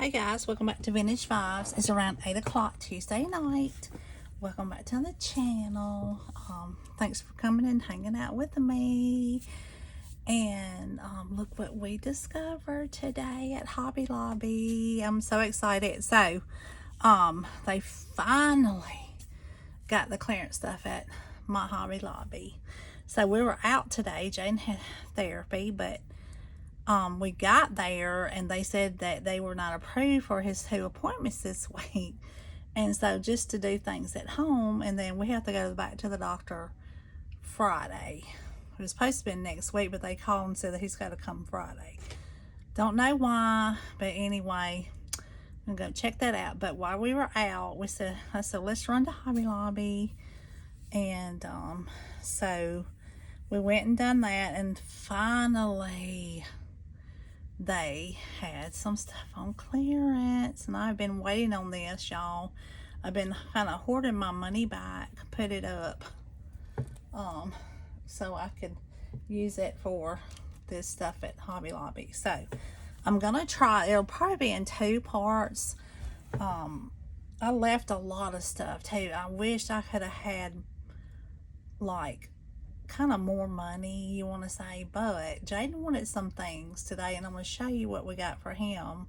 Hey guys, welcome back to Vintage Vibes. It's around 8 o'clock Tuesday night. Welcome back to the channel. Thanks for coming and hanging out with me. And look what we discovered today at Hobby Lobby. I'm so excited. So, they finally got the clearance stuff at my Hobby Lobby. So we were out today. Jane had therapy, but we got there and they said that they were not approved for his 2 appointments this week. And so just to do things at home, and then we have to go back to the doctor Friday. It was supposed to be next week, but they called and said that he's got to come Friday. Don't know why, but anyway, I'm going to check that out. But while we were out, I said, let's run to Hobby Lobby. And so we went and done that, and finally they had some stuff on clearance, and I've been waiting on this, y'all. I've been kind of hoarding my money back, put it up, so I could use it for this stuff at Hobby Lobby. So I'm gonna try. It'll probably be in 2 parts. I left a lot of stuff too. I wish I could have had like kind of more money, you want to say, but Jaden wanted some things today, and I'm going to show you what we got for him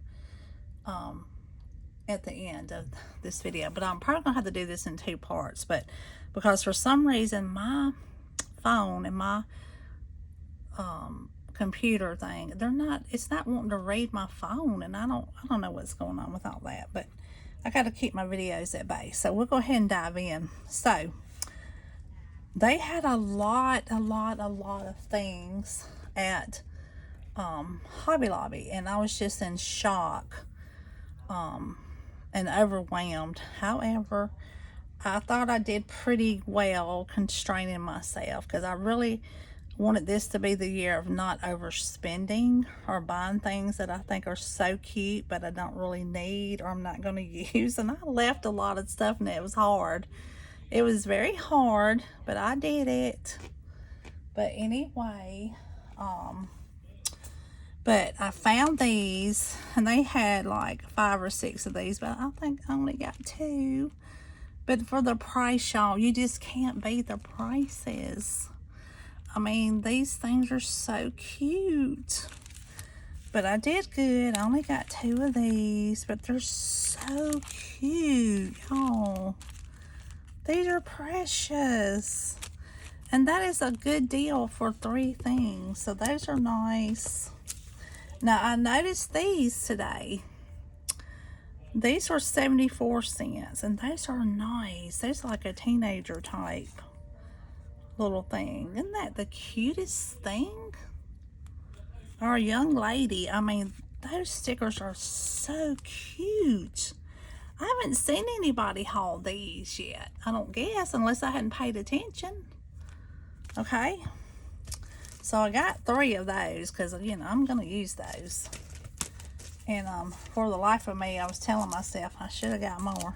at the end of this video. But I'm probably going to have to do this in 2 parts, but because for some reason my phone and my computer thing, it's not wanting to read my phone, and I don't know what's going on with all that, but I got to keep my videos at bay. So we'll go ahead and dive in. So they had a lot of things at Hobby Lobby, and I was just in shock and overwhelmed. However, I thought I did pretty well constraining myself, because I really wanted this to be the year of not overspending or buying things that I think are so cute but I don't really need or I'm not going to use. And I left a lot of stuff, and it was hard. It was very hard, but I did it. But anyway, but I found these, and they had like 5 or 6 of these, but I think I only got 2. But for the price, y'all, you just can't beat the prices. I mean, these things are so cute. But I did good. I only got 2 of these, but they're so cute, y'all. These are precious. And that is a good deal for 3 things. So those are nice. Now, I noticed these today. These were 74 cents. And those are nice. Those are like a teenager type little thing. Isn't that the cutest thing? Or a young lady. I mean, those stickers are so cute. I haven't seen anybody haul these yet, I don't guess, unless I hadn't paid attention. Okay, so I got 3 of those because, you know, I'm going to use those. And for the life of me, I was telling myself I should have got more.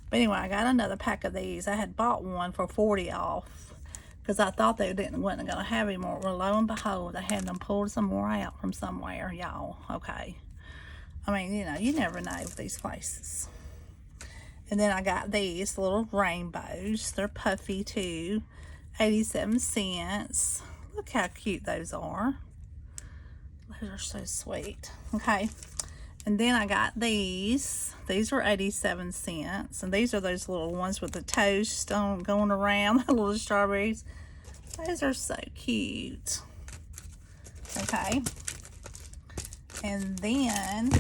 But anyway, I got another pack of these. I had bought one for 40 off because I thought they wasn't going to have any more. Well, lo and behold, I had them pulled some more out from somewhere, y'all. Okay, I mean, you know, you never know with these places. And then I got these little rainbows. They're puffy too. 87 cents. Look how cute those are. Those are so sweet. Okay. And then I got these. These were 87 cents. And these are those little ones with the toast on going around. The little strawberries. Those are so cute. Okay. And then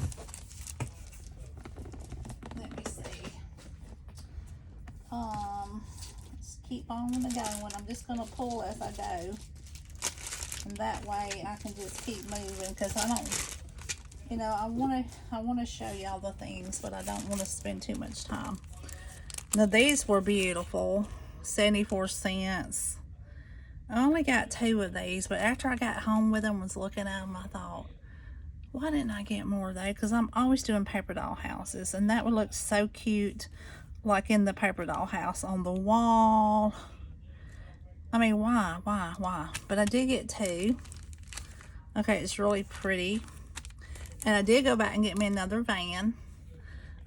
let's keep on going. I'm just going to pull as I go, and that way I can just keep moving, because I don't, you know, I want to show y'all the things, but I don't want to spend too much time. Now these were beautiful, 74 cents. I only got 2 of these, but after I got home with them, was looking at them, I thought, why didn't I get more of those? Because I'm always doing paper doll houses, and that would look so cute, like in the paper doll house on the wall. I mean, why? But I did get 2. Okay, it's really pretty. And I did go back and get me another van.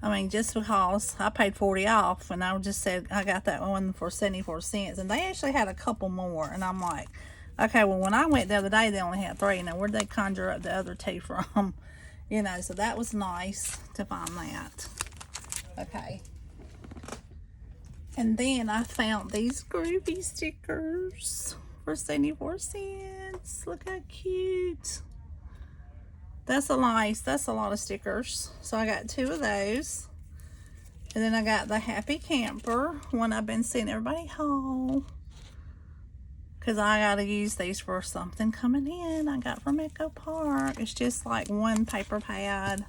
I mean, just because I paid 40 off, and I just said I got that one for 74 cents, and they actually had a couple more, and I'm like, okay, well, when I went the other day, they only had 3. Now, where'd they conjure up the other 2 from? You know, so that was nice to find that. Okay. And then I found these groovy stickers for 74 cents. Look how cute. That's a lot of stickers. So I got 2 of those. And then I got the Happy Camper, one I've been seeing everybody haul. Because I got to use these for something coming in. I got from Echo Park. It's just like one paper pad.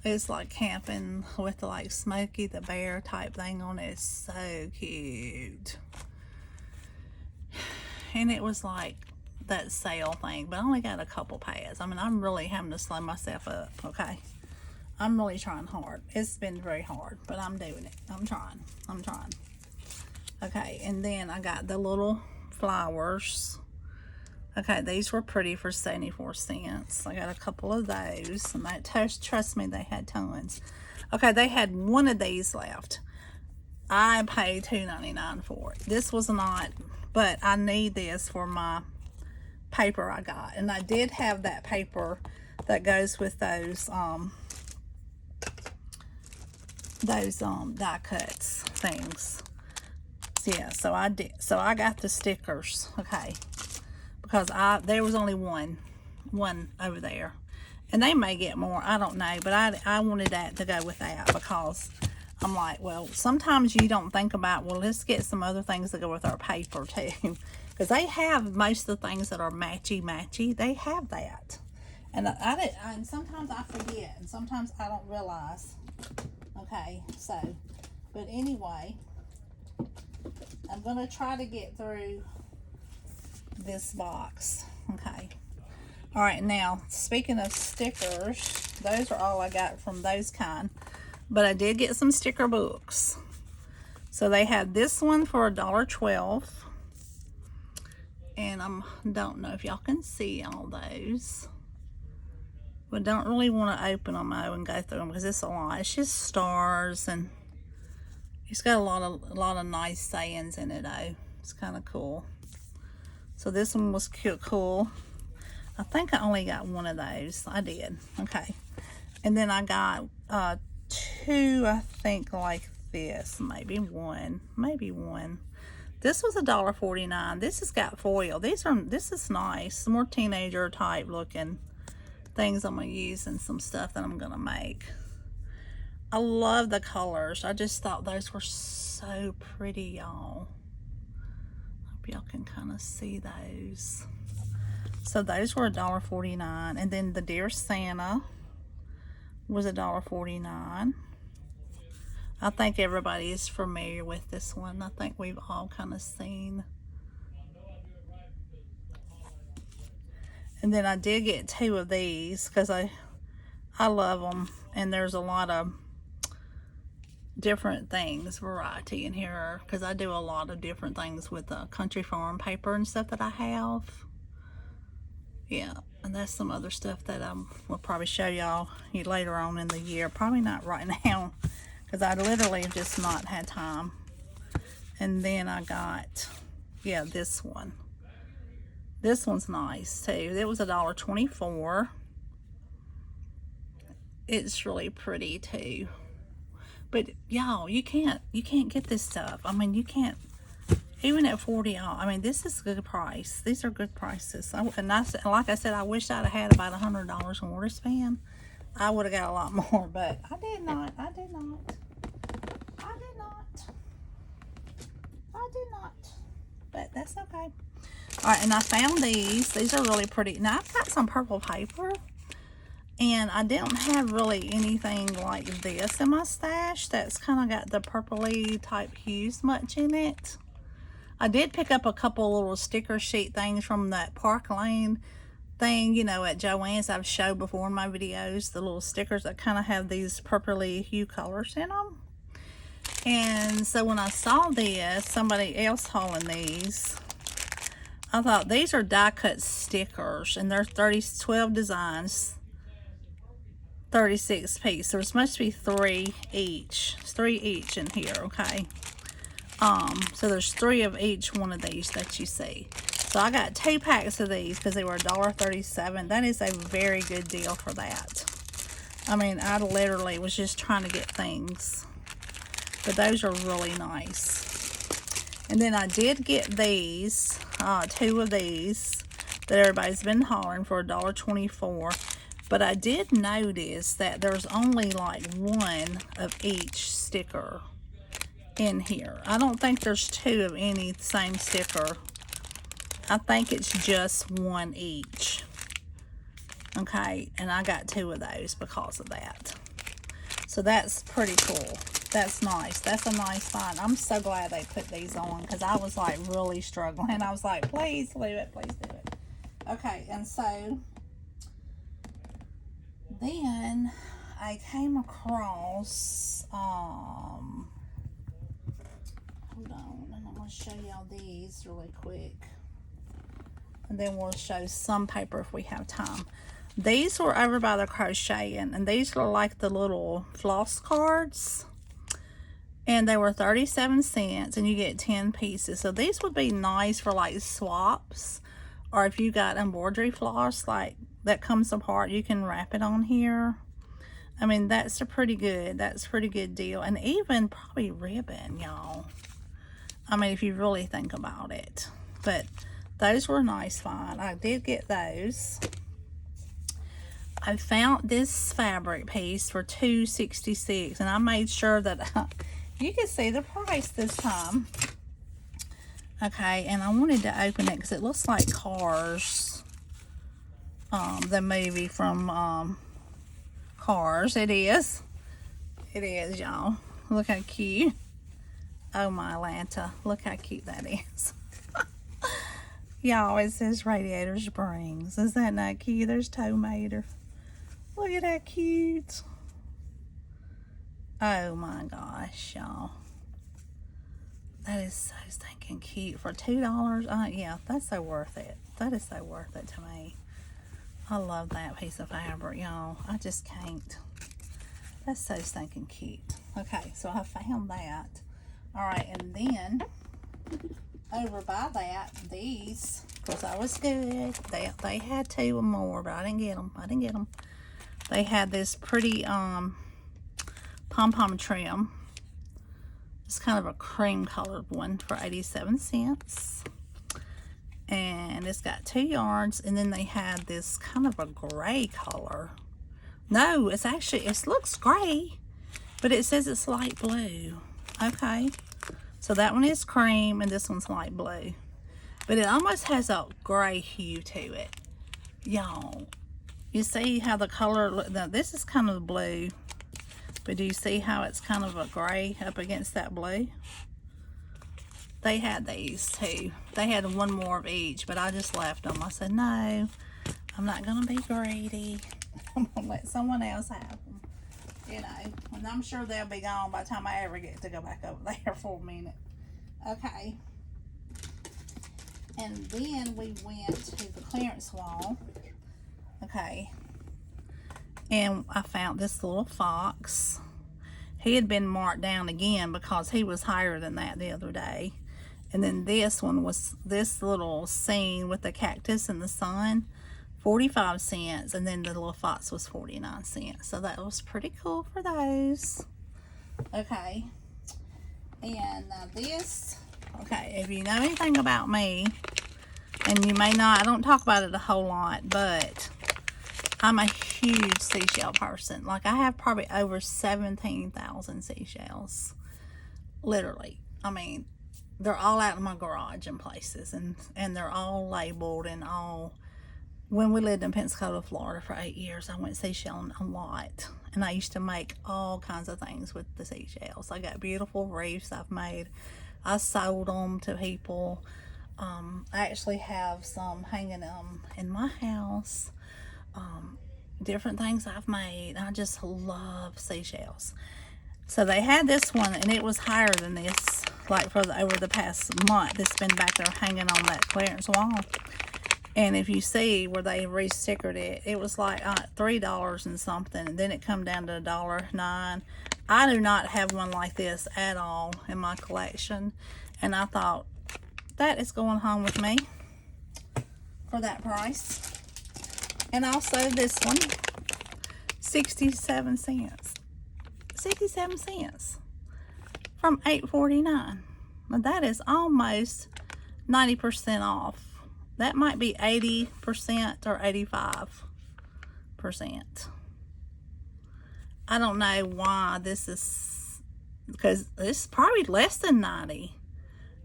It's like camping with the like Smokey the Bear type thing on it. It's so cute. And it was like that sale thing, but I only got a couple pads. I mean, I'm really having to slow myself up, okay? I'm really trying hard. It's been very hard, but I'm doing it. I'm trying. Okay, and then I got the little flowers. Okay, these were pretty for 74 cents. I got a couple of those, and that, trust me, they had tons. Okay, they had one of these left. I paid $2.99 for it. This was not, but I need this for my paper I got, and I did have that paper that goes with those die cuts things. Yeah, so I did. So I got the stickers, okay, because there was only one over there, and they may get more, I don't know, but I wanted that to go with that, because I'm like, well, sometimes you don't think about, well, let's get some other things to go with our paper too. Because they have most of the things that are matchy. They have that. And and sometimes I forget. And sometimes I don't realize. Okay, so. But anyway. I'm going to try to get through this box. Okay. Alright, now, speaking of stickers. Those are all I got from those kind. But I did get some sticker books. So they had this one for $1.12. And I don't know if y'all can see all those, but don't really want to open them out and go through them because it's a lot. It's just stars, and it's got a lot of nice sayings in it though. It's kind of cool. So this one was cool. I think I only got one of those. I did. Okay. And then I got 2, I think, like this. Maybe one. This was $1.49. This has got foil. This is nice. Some more teenager type looking things I'm gonna use, and some stuff that I'm gonna make. I love the colors. I just thought those were so pretty, y'all. Hope y'all can kind of see those. So those were $1.49, and then the Dear Santa was $1.49. I think everybody is familiar with this one. I think we've all kind of seen. And then I did get 2 of these because I love them. And there's a lot of different things, variety in here, because I do a lot of different things with the Country Farm paper and stuff that I have. Yeah, and that's some other stuff that I will probably show y'all later on in the year. Probably not right now, because I literally have just not had time. And then I got, yeah, this one. This one's nice too. It was $1.24. It's really pretty too. But y'all, you can't get this stuff. I mean, you can't, even at 40 off. I mean, this is a good price. These are good prices. And like I said, I wish I'd have had about $100 more to spend. I would have got a lot more, but I did not. But that's okay. All right, and I found these. These are really pretty. Now, I've got some purple paper, and I don't have really anything like this in my stash that's kind of got the purpley type hues much in it. I did pick up a couple little sticker sheet things from that Park Lane thing, you know, at Joann's. I've showed before in my videos, the little stickers that kind of have these purpley hue colors in them. And so when I saw this, somebody else hauling these, I thought these are die cut stickers, and they're 12 designs. 36 piece. There's supposed to be 3 each. It's 3 each in here, okay? So there's 3 of each one of these that you see. So I got 2 packs of these because they were $1.37. That is a very good deal for that. I mean, I literally was just trying to get things. But those are really nice. And then I did get these, 2 of these that everybody's been hollering for $1.24. But I did notice that there's only like 1 of each sticker in here. I don't think there's 2 of any same sticker. I think it's just 1 each. Okay, and I got 2 of those because of that. So that's pretty cool. That's nice. That's a nice find. I'm so glad they put these on because I was like really struggling. I was like, please do it, please do it. Okay, and so then I came across, hold on, and I'm going to show y'all these really quick. And then we'll show some paper if we have time. These were over by the Crocheting, and these are like the little floss cards. And they were 37 cents, and you get 10 pieces. So these would be nice for like swaps, or if you got embroidery floss like that comes apart, you can wrap it on here. I mean, that's a pretty good deal. And even probably ribbon, y'all. I mean, if you really think about it. But those were a nice find. I did get those. I found this fabric piece for $2.66, and I made sure that you can see the price this time. Okay, and I wanted to open it because it looks like Cars. The movie from Cars. It is. It is, y'all. Look how cute. Oh my Atlanta. Look how cute that is. Y'all, it says Radiator Springs. Is that not cute? There's Tomato. Look at that cute. Oh my gosh, y'all. That is so stinking cute. For $2, yeah, that's so worth it. That is so worth it to me. I love that piece of fabric, y'all. I just can't. That's so stinking cute. Okay, so I found that. All right, and then over by that, these, because I was good. They had 2 or more, but I didn't get them. I didn't get them. They had this pretty pom-pom trim. It's kind of a cream colored one for 87 cents. And it's got 2 yards, and then they had this kind of a gray color. No, it's actually, it looks gray, but it says it's light blue. Okay, so that one is cream, and this one's light blue. But it almost has a gray hue to it. Y'all, you see how the color, now this is kind of blue, but do you see how it's kind of a gray up against that blue? They had these too. They had 1 more of each, but I just left them. I said, no, I'm not going to be greedy. I'm going to let someone else have them. You know, and I'm sure they'll be gone by the time I ever get to go back over there for a minute. Okay. And then we went to the clearance wall. Okay. And I found this little fox. He had been marked down again because he was higher than that the other day. And then this one was this little scene with the cactus and the sun, 45 cents. And then the little fox was 49 cents. So that was pretty cool for those. Okay. And now this, okay, if you know anything about me, and you may not, I don't talk about it a whole lot, but I'm a huge seashell person. Like, I have probably over 17,000 seashells. Literally. I mean, they're all out in my garage in places, and they're all labeled and all. When we lived in Pensacola, Florida for 8 years, I went seashelling a lot, and I used to make all kinds of things with the seashells. I got beautiful reefs I've made. I sold them to people. I actually have some hanging in my house. Different things I've made. I just love seashells. So they had this one, and it was higher than this, like over the past month. It's been back there hanging on that clearance wall. And if you see where they re-stickered it, it was like $3 and something, and then it come down to $1.09. I do not have one like this at all in my collection, and I thought that is going home with me for that price. And also this one, 67 cents. 67 cents from $8.49. Now that is almost 90% off. That might be 80% or 85%. I don't know why this is, because this is probably less than 90,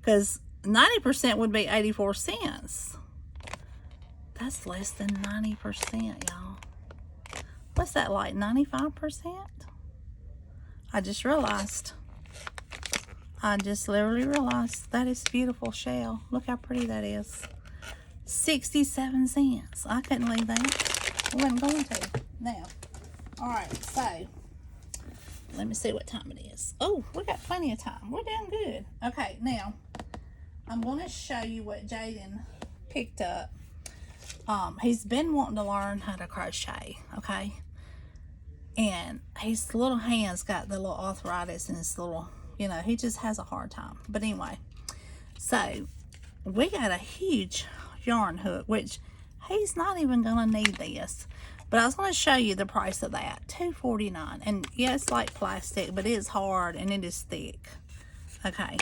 because 90% would be 84 cents. That's less than 90%, y'all. What's that, like 95%? I just realized. I just literally realized that is beautiful shell. Look how pretty that is. 67 cents. I couldn't leave that. I wasn't going to. Now, alright, so let me see what time it is. Oh, we got plenty of time. We're doing good. Okay, now I'm going to show you what Jaden picked up. He's been wanting to learn how to crochet, okay? And his little hands got the little arthritis in his little, you know, he just has a hard time. But anyway, so we got a huge yarn hook, which he's not even gonna need this, but I was going to show you the price of that. $2.49. And yeah, it's like plastic, but it's hard and it is thick. Okay,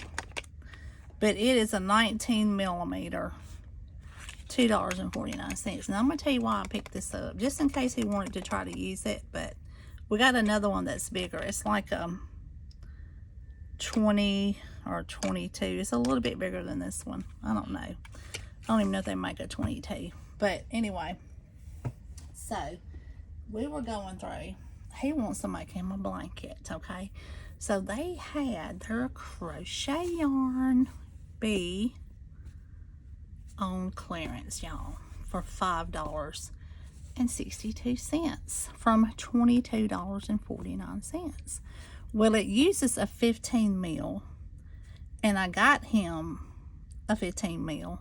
but it is a 19 millimeter, $2.49. Now I'm gonna tell you why I picked this up, just in case he wanted to try to use it. But we got another one that's bigger. It's like 20 or 22. It's a little bit bigger than this one. I don't know. I don't even know if they make a 22. But anyway, so we were going through. He wants to make him a blanket, okay? So they had their crochet yarn be on clearance, y'all, for $5.62 from $22.49. Well, it uses a 15 mil, and I got him a 15 mil,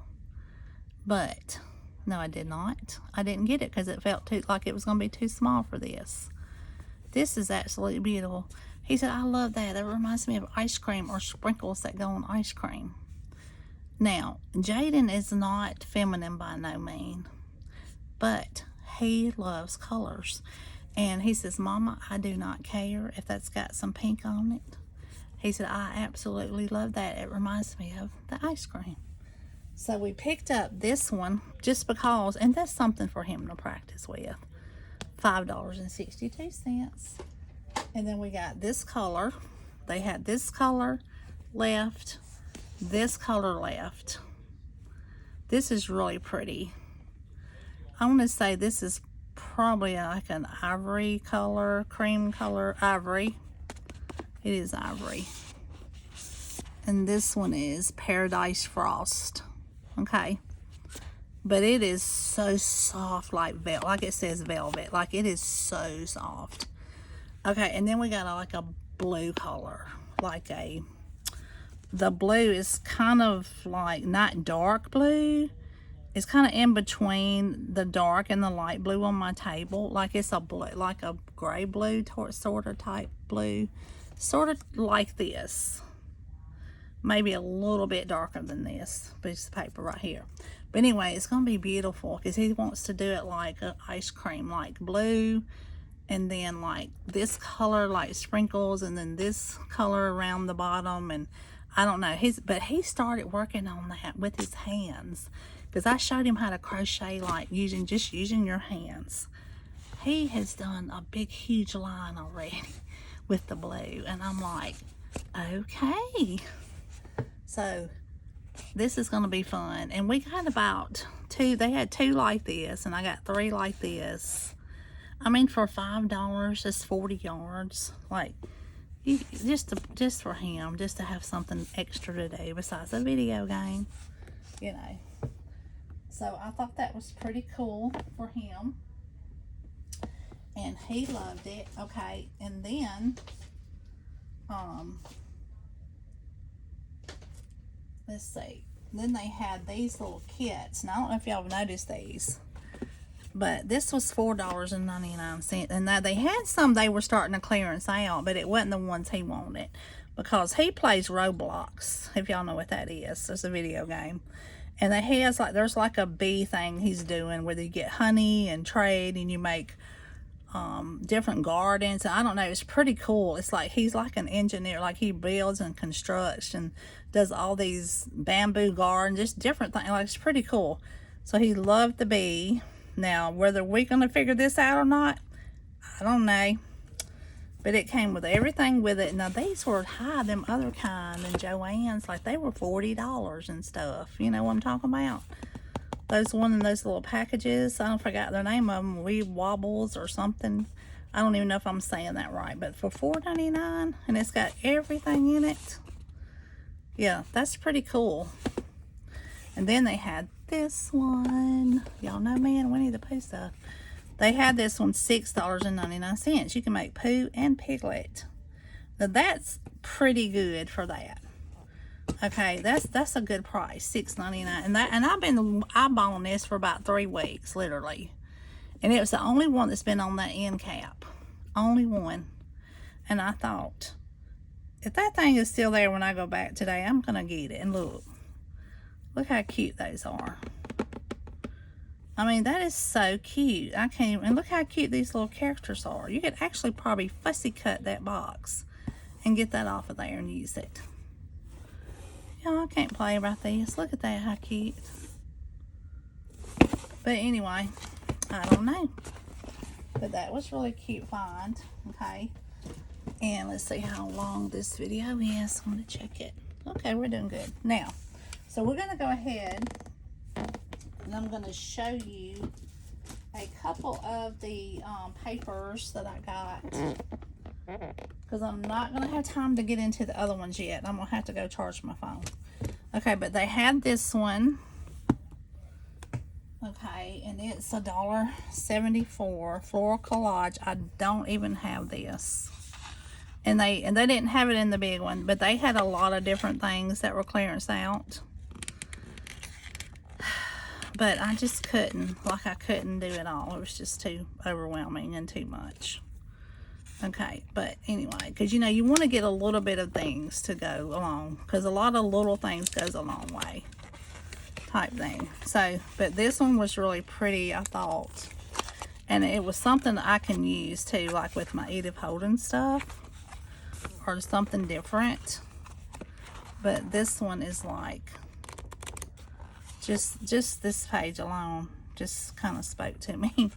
but no, I did not. I didn't get it because it felt too like it was going to be too small for this. This is absolutely beautiful. He said, I love that. That reminds me of ice cream or sprinkles that go on ice cream. Now, Jaden is not feminine by no mean, but he loves colors. And he says, Mama, I do not care if that's got some pink on it. He said, I absolutely love that. It reminds me of the ice cream. So we picked up this one just because, and that's something for him to practice with. $5.62. And then we got this color. They had this color left, this color left. This is really pretty. I want to say this is probably like an ivory color, cream color, ivory. It is ivory. And this one is Paradise Frost. Okay. But it is so soft, like velvet. Like it says velvet. Like it is so soft. Okay, and then we got like a blue color. The blue is kind of like not dark blue. It's kind of in between the dark and the light blue on my table. Like it's a blue, like a gray blue sort of type blue. Sort of like this. Maybe a little bit darker than this piece of paper right here. But anyway, it's going to be beautiful because he wants to do it like an ice cream, like blue. And then like this color, like sprinkles. And then this color around the bottom. And I don't know. But he started working on that with his hands. Because I showed him how to crochet like just using your hands. He has done a big, huge line already with the blue. And I'm like, okay. So this is going to be fun. And we got about 2. They had 2 like this. And I got 3 like this. I mean, for $5, it's 40 yards. Like, just for him. Just to have something extra to do besides a video game. You know. So I thought that was pretty cool for him. And he loved it. Okay. And then, let's see. Then they had these little kits. Now, I don't know if y'all have noticed these, but this was $4.99. And now they had some they were starting to clearance out, but it wasn't the ones he wanted because he plays Roblox, if y'all know what that is. It's a video game. And he has like, there's like a bee thing he's doing where you get honey and trade and you make different gardens. I don't know, it's pretty cool. It's like he's like an engineer, like he builds and constructs and does all these bamboo gardens, just different things. Like, it's pretty cool. So he loved the bee. Now, whether we're gonna figure this out or not, I don't know, but it came with everything with it. Now these were high, them other kind than Joann's, like they were $40 and stuff. You know what I'm talking about? Those one in those little packages, I don't forget their name of them, Wee Wobbles or something. I don't even know if I'm saying that right, but for $4.99, and it's got everything in it. Yeah, that's pretty cool. And then they had this one. Y'all know me and Winnie the Pooh stuff. They had this one $6.99. You can make Pooh and Piglet. Now that's pretty good for that. Okay, that's a good price, $6.99. And I've been eyeballing this for about 3 weeks, literally. And it was the only one that's been on that end cap. Only one. And I thought, if that thing is still there when I go back today, I'm gonna get it. And look how cute those are. I mean, that is so cute. I can't even, and look how cute these little characters are. You could actually probably fussy cut that box and get that off of there and use it. Y'all, I can't play about this. Look at that, how cute. But anyway, I don't know. But that was really cute find. Okay. And let's see how long this video is. I'm going to check it. Okay, we're doing good. Now, so we're going to go ahead and I'm going to show you a couple of the papers that I got. Because I'm not going to have time to get into the other ones yet. I'm going to have to go charge my phone. Okay, but they had this one. Okay, and it's $1.74 floral collage. I don't even have this. And they didn't have it in the big one, but they had a lot of different things that were clearance out. But I just couldn't. Like, I couldn't do it all. It was just too overwhelming and too much. Okay, but anyway, because you know, you want to get a little bit of things to go along, because a lot of little things goes a long way type thing. So, but this one was really pretty, I thought, and it was something I can use too, like with my Edith Holden stuff or something different. But this one is like just this page alone just kind of spoke to me.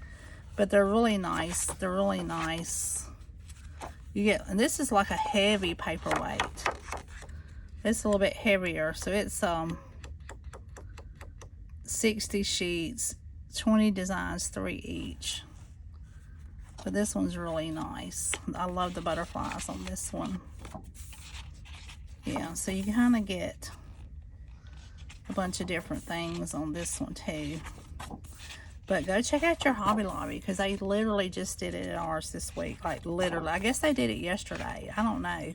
But they're really nice. They're really nice. You get, and this is like a heavy paperweight. It's a little bit heavier, so it's 60 sheets, 20 designs, 3 each. But this one's really nice. I love the butterflies on this one. Yeah, so you kind of get a bunch of different things on this one too. But go check out your Hobby Lobby, because they literally just did it at ours this week. Like, literally. I guess they did it yesterday. I don't know.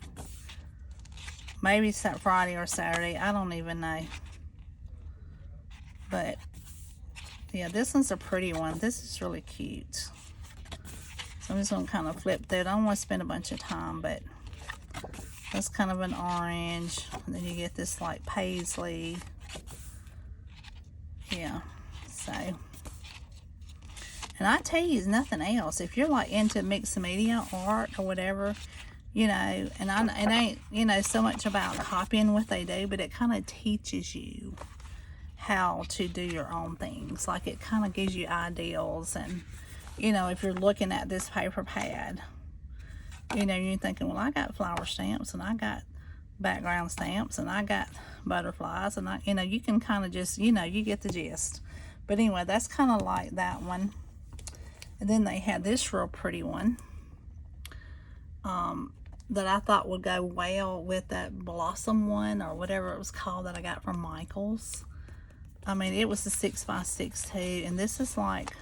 Maybe it's that Friday or Saturday. I don't even know. But, yeah, this one's a pretty one. This is really cute. So I'm just going to kind of flip through it. I don't want to spend a bunch of time, but that's kind of an orange. And then you get this, like, paisley. Yeah. So... And I tell you, it's nothing else. If you're like into mixed media art or whatever, you know, and it ain't, you know, so much about copying what they do, but it kind of teaches you how to do your own things. Like, it kind of gives you ideals. And, you know, if you're looking at this paper pad, you know, you're thinking, well, I got flower stamps and I got background stamps and I got butterflies, and you know, you can kind of just, you know, you get the gist. But anyway, that's kind of like that one. And then they had this real pretty one that I thought would go well with that blossom one or whatever it was called that I got from Michael's. I mean, it was the 6x6 too, and this is like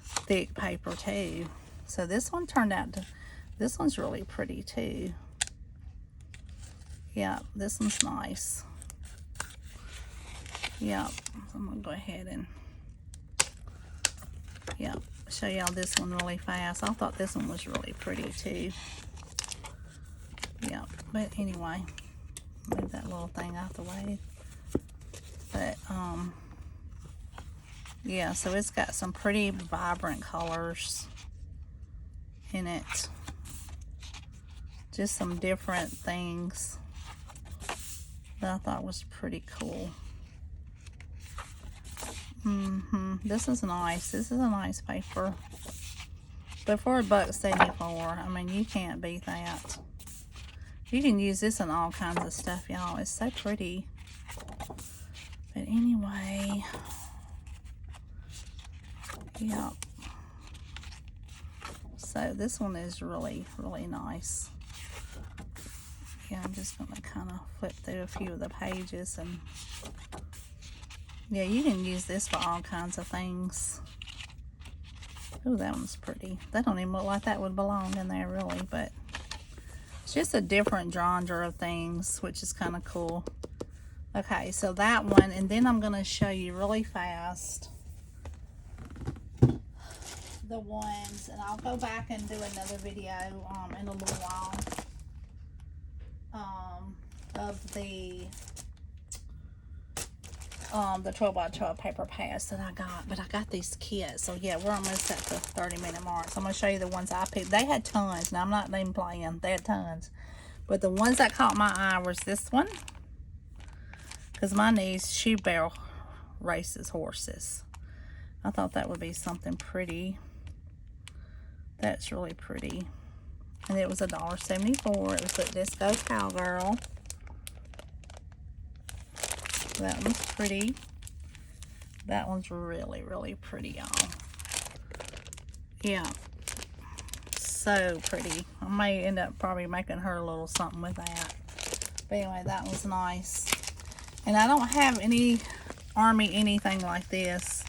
thick paper too. So this one turned out to, this one's really pretty too. Yeah, this one's nice. Yep, so I'm gonna go ahead and, yep, show y'all this one really fast. I thought this one was really pretty too. Yep, but anyway, move that little thing out the way. But yeah, so it's got some pretty vibrant colors in it. Just some different things that I thought was pretty cool. This is nice. This is a nice paper. But for $1.74, I mean, you can't beat that. You can use this in all kinds of stuff, y'all. It's so pretty. But anyway, yep. So this one is really, really nice. Yeah, I'm just going to kind of flip through a few of the pages, and yeah, you can use this for all kinds of things. Oh, that one's pretty. That don't even look like that would belong in there really, but it's just a different genre of things, which is kind of cool. Okay, so that one, and then I'm going to show you really fast the ones, and I'll go back and do another video in a little while of the 12 by 12 paper pads that I got. But I got these kits, so yeah, we're almost at the 30-minute mark. So I'm going to show you the ones I picked. They had tons. Now, I'm not even playing. They had tons. But the ones that caught my eye was this one, because my niece, she barrel races horses. I thought that would be something pretty. That's really pretty. And it was $1.74. It was Let's Go Cowgirl. That one's pretty. That one's really, really pretty, y'all. Yeah. So pretty. I may end up probably making her a little something with that. But anyway, that one's nice. And I don't have any army anything like this.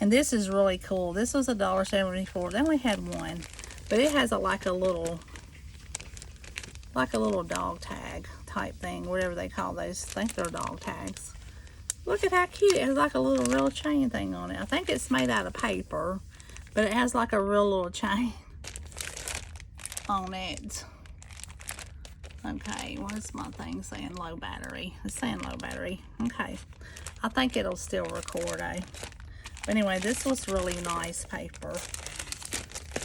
And this is really cool. This was $1.74. They only had one. But it has like a little dog tag type thing, whatever they call those. I think they're dog tags. Look at how cute. It has like a little real chain thing on it. I think it's made out of paper, but it has like a real little chain on it. Okay, what's my thing saying? Low battery. It's saying low battery. Okay. I think it'll still record, eh? But anyway, this was really nice paper.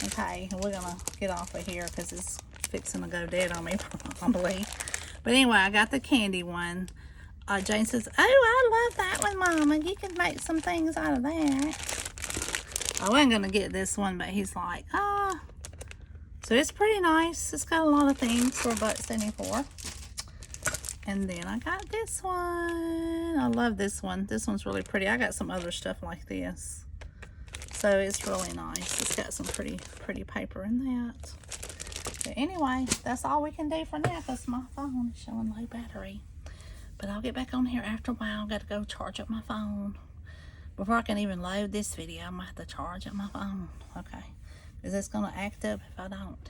Okay, we're gonna get off of here because it's fixing to go dead on me probably. But anyway, I got the candy one. Jane says, oh, I love that one, Mama. You can make some things out of that. I wasn't gonna get this one, but he's like, ah. So it's pretty nice. It's got a lot of things for $1.74. And then I got this one. I love this one. This one's really pretty. I got some other stuff like this. So it's really nice. It's got some pretty paper in that. But anyway, that's all we can do for now because my phone is showing low battery. But I'll get back on here after a while. I've got to go charge up my phone. Before I can even load this video, I'm going to have to charge up my phone. Okay. Is this going to act up if I don't?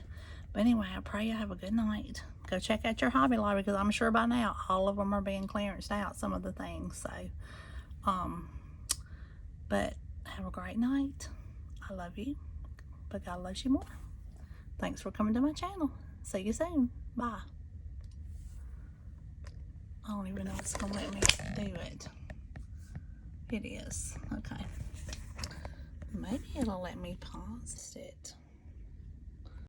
But anyway, I pray you have a good night. Go check out your Hobby Lobby because I'm sure by now all of them are being clearanced out, some of the things. So, but have a great night. I love you, but God loves you more. Thanks for coming to my channel. See you soon. Bye. I don't even know if it's gonna let me do it. It is. Okay. Maybe it'll let me pause it.